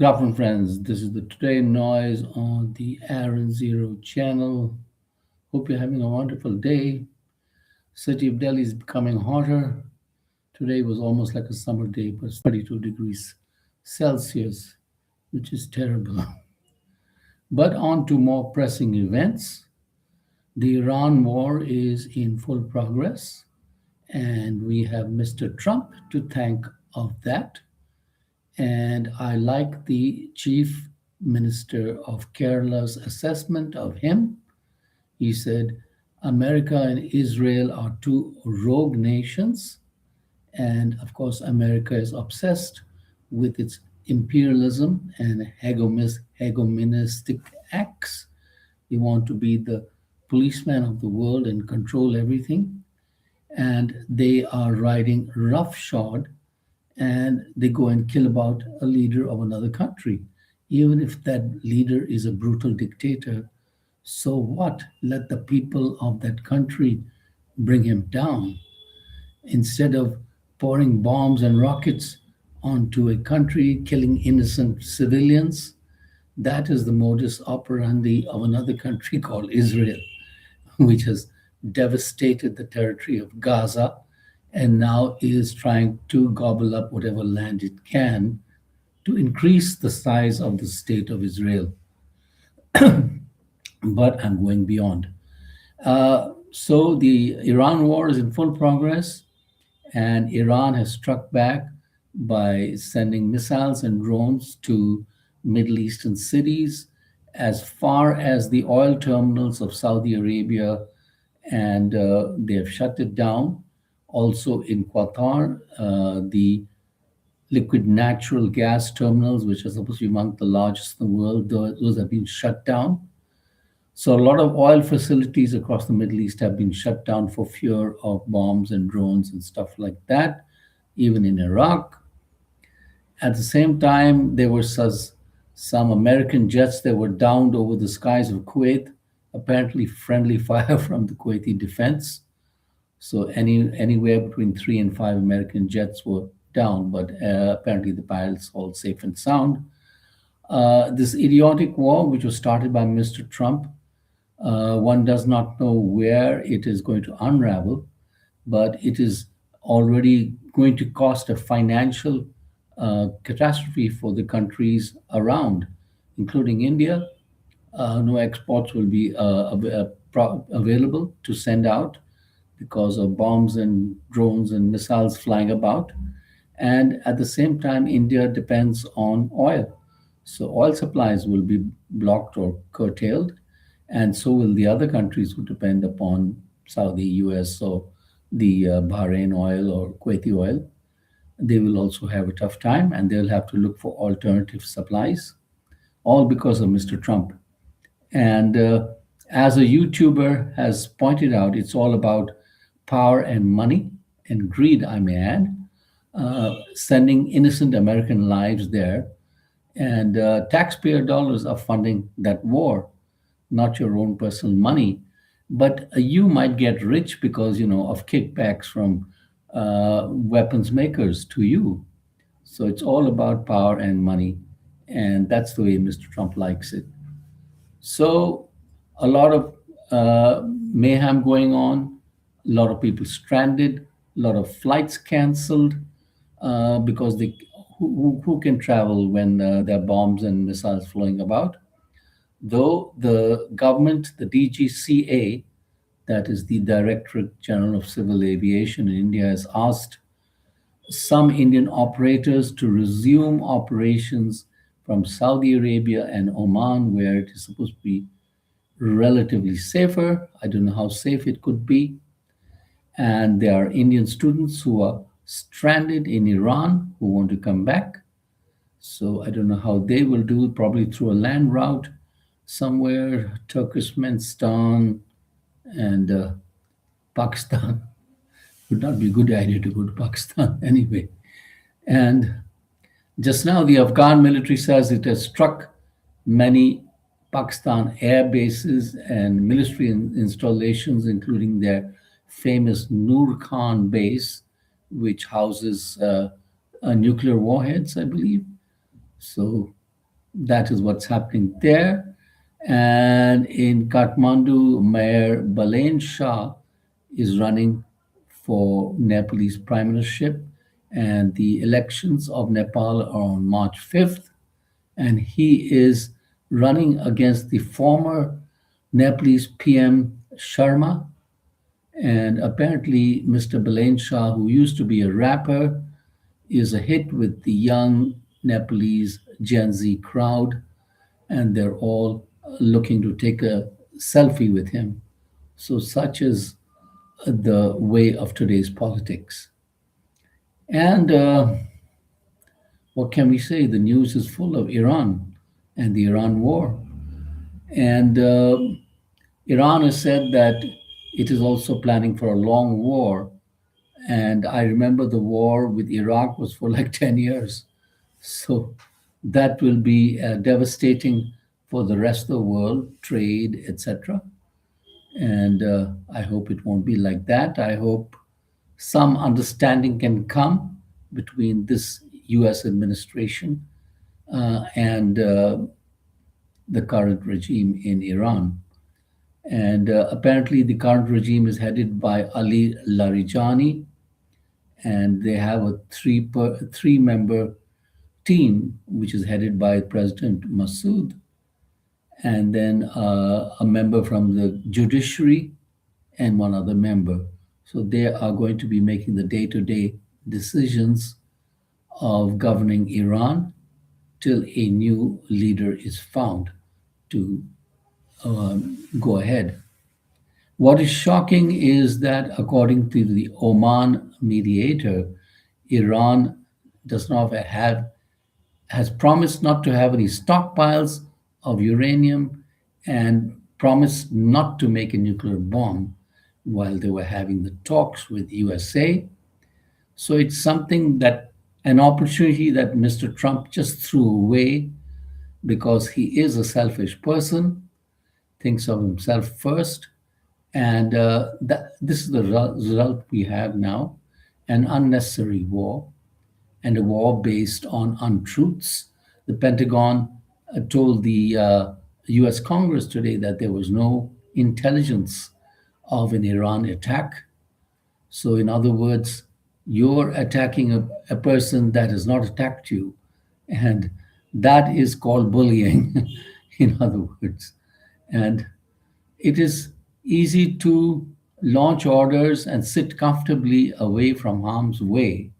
Good afternoon, friends. This is the Today Noise on the aaronzero channel. Hope you're having a wonderful day. City of Delhi is becoming hotter. Today was almost like a summer day, but it's 32 degrees Celsius, which is terrible. But on to more pressing events. The Iran war is in full progress, and we have Mr. Trump to thank of that. And I like the Chief Minister of Kerala's assessment of him. He said, America and Israel are two rogue nations. And of course, America is obsessed with its imperialism and hegemonistic acts. They want to be the policeman of the world and control everything. And they are riding roughshod and they go and kill about a leader of another country. Even if that leader is a brutal dictator, so what? Let the people of that country bring him down instead of pouring bombs and rockets onto a country, killing innocent civilians. That is the modus operandi of another country called Israel, which has devastated the territory of Gaza and now is trying to gobble up whatever land it can to increase the size of the state of Israel. But I'm going beyond. So the Iran war is in full progress, and Iran has struck back by sending missiles and drones to Middle Eastern cities as far as the oil terminals of Saudi Arabia, and they have shut it down. Also in Qatar, the liquid natural gas terminals, which are supposed to be among the largest in the world, those have been shut down. So a lot of oil facilities across the Middle East have been shut down for fear of bombs and drones and stuff like that, even in Iraq. At the same time, there were some American jets that were downed over the skies of Kuwait, apparently friendly fire from the Kuwaiti defense. So anywhere between 3 and 5 American jets were down, but apparently the pilots all safe and sound. This idiotic war, which was started by Mr. Trump, one does not know where it is going to unravel, but it is already going to cost a financial catastrophe for the countries around, including India. No exports will be available to send out because of bombs and drones and missiles flying about. And at the same time, India depends on oil. So oil supplies will be blocked or curtailed, and so will the other countries who depend upon Saudi, US, or the Bahrain oil or Kuwaiti oil. They will also have a tough time, and they'll have to look for alternative supplies, all because of Mr. Trump. And as a YouTuber has pointed out, it's all about power and money and greed, I may add, sending innocent American lives there. And taxpayer dollars are funding that war, not your own personal money. But you might get rich because, of kickbacks from weapons makers to you. So it's all about power and money. And that's the way Mr. Trump likes it. So a lot of mayhem going on, a lot of people stranded, a lot of flights canceled because who can travel when there are bombs and missiles flowing about? Though the government, the DGCA, that is the Directorate General of Civil Aviation in India, has asked some Indian operators to resume operations from Saudi Arabia and Oman, where it is supposed to be relatively safer. I don't know how safe it could be. And there are Indian students who are stranded in Iran who want to come back. So I don't know how they will do, probably through a land route somewhere, Turkmenistan and Pakistan. Would not be a good idea to go to Pakistan anyway. And just now, the Afghan military says it has struck many Pakistan air bases and military installations, including their famous Noor Khan base, which houses nuclear warheads, I believe. So That is what's happening there. And in Kathmandu, Mayor Balain Shah is running for Nepalese prime ministership, and the elections of Nepal are on March 5th, and he is running against the former Nepalese PM Sharma. And apparently, Mr. Balain Shah, who used to be a rapper, is a hit with the young Nepalese Gen Z crowd, and they're all looking to take a selfie with him. So, such is the way of today's politics. And what can we say? The news is full of Iran and the Iran war. And Iran has said that it is also planning for a long war. And I remember the war with Iraq was for like 10 years. So that will be devastating for the rest of the world, trade, etc. And I hope it won't be like that. I hope some understanding can come between this US administration and the current regime in Iran. And apparently, the current regime is headed by Ali Larijani, and they have a three member team, which is headed by President Massoud, and then a member from the judiciary and one other member. So they are going to be making the day to day decisions of governing Iran till a new leader is found to go ahead. What is shocking is that, according to the Oman mediator, Iran does not have has promised not to have any stockpiles of uranium and promised not to make a nuclear bomb while they were having the talks with USA. So it's something that an opportunity that Mr. Trump just threw away because he is a selfish person, thinks of himself first, and this is the result we have now: an unnecessary war and a war based on untruths. The Pentagon told the US Congress today that there was no intelligence of an Iran attack. So, in other words, you're attacking a person that has not attacked you. And that is called bullying, in other words. And it is easy to launch orders and sit comfortably away from harm's way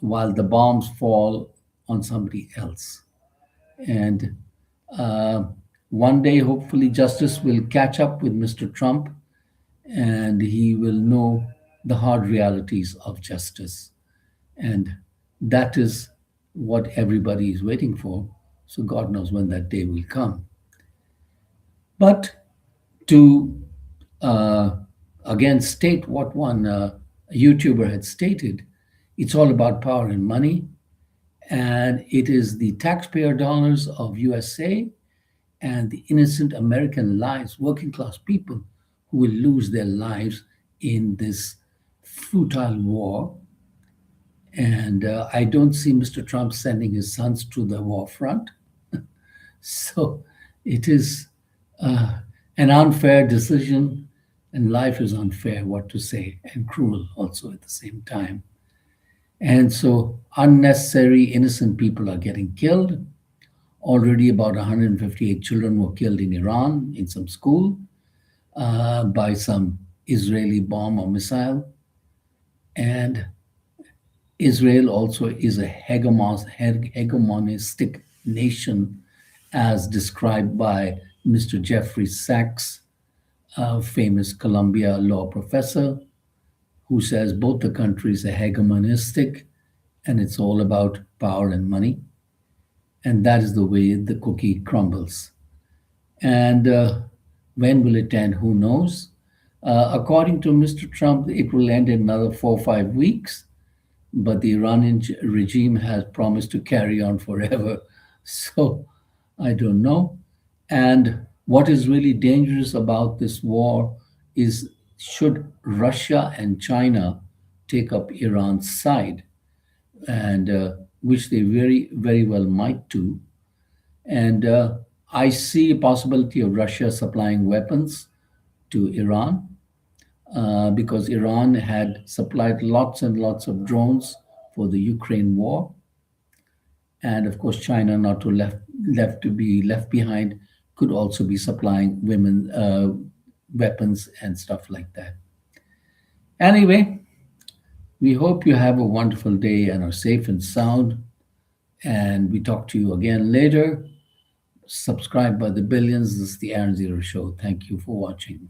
while the bombs fall on somebody else. And uh, one day, hopefully, justice will catch up with Mr. Trump and he will know the hard realities of justice. And that is what everybody is waiting for. So, God knows when that day will come. But to uh, again state what one YouTuber had stated, it's all about power and money, and it is the taxpayer dollars of USA and the innocent American lives, working class people, who will lose their lives in this futile war. And I don't see Mr. Trump sending his sons to the war front. So it is uh, an unfair decision, and life is unfair, what to say, and cruel also at the same time. And so unnecessary innocent people are getting killed. Already about 158 children were killed in Iran in some school by some Israeli bomb or missile. And Israel also is a hegemonistic nation, as described by Mr. Jeffrey Sachs, a famous Columbia law professor, who says both the countries are hegemonistic and it's all about power and money. And that is the way the cookie crumbles. And when will it end? Who knows? According to Mr. Trump, it will end in another 4 or 5 weeks, but the Iranian regime has promised to carry on forever. So I don't know. And what is really dangerous about this war is, should Russia and China take up Iran's side, and which they very, very well might do, And I see a possibility of Russia supplying weapons to Iran because Iran had supplied lots and lots of drones for the Ukraine war. And of course, China, not to left to be left behind, could also be supplying women weapons and stuff like that. Anyway, we hope you have a wonderful day and are safe and sound. And we talk to you again later. Subscribe by the billions. This is the Aaron Zero Show. Thank you for watching.